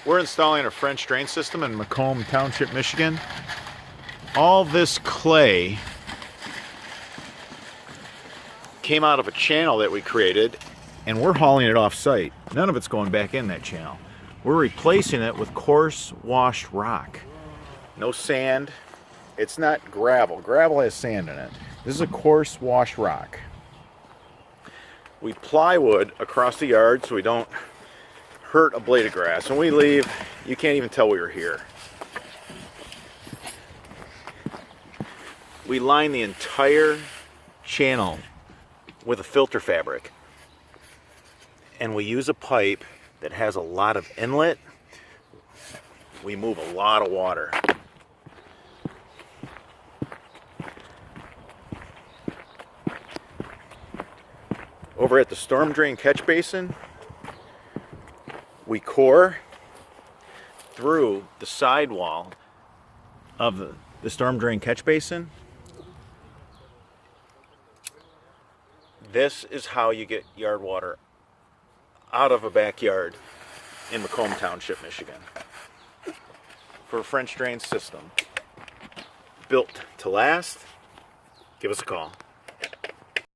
We're installing a French drain system in Macomb Township, Michigan. All this clay came out of a channel that we created, and we're hauling it off site. None of it's going back in that channel. We're replacing it with coarse washed rock. No sand. It's not gravel. Gravel has sand in it. This is a coarse washed rock. We plywood across the yard so we don't hurt a blade of grass. When we leave, you can't even tell we were here. We line the entire channel with a filter fabric, and we use a pipe that has a lot of inlet. We move a lot of water. Over at the storm drain catch basin, we core through the sidewall of the storm drain catch basin. This is how you get yard water out of a backyard in Macomb Township, Michigan. For a French drain system built to last, give us a call.